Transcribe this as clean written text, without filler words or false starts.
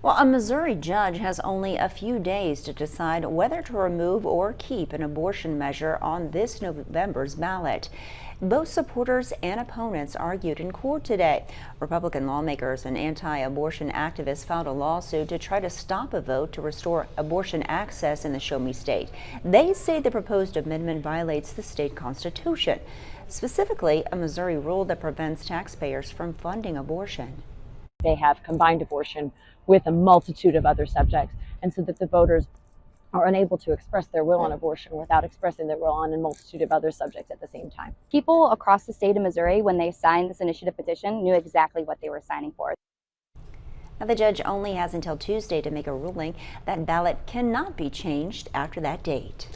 Well, a Missouri judge has only a few days to decide whether to remove or keep an abortion measure on this November's ballot. Both supporters and opponents argued in court today. Republican lawmakers and anti-abortion activists filed a lawsuit to try to stop a vote to restore abortion access in the Show Me state. They say the proposed amendment violates the state constitution, specifically a Missouri rule that prevents taxpayers from funding abortion. They have combined abortion with a multitude of other subjects, and so that the voters are unable to express their will on abortion without expressing their will on a multitude of other subjects at the same time. People across the state of Missouri, when they signed this initiative petition, knew exactly what they were signing for. Now, the judge only has until Tuesday to make a ruling. That ballot cannot be changed after that date.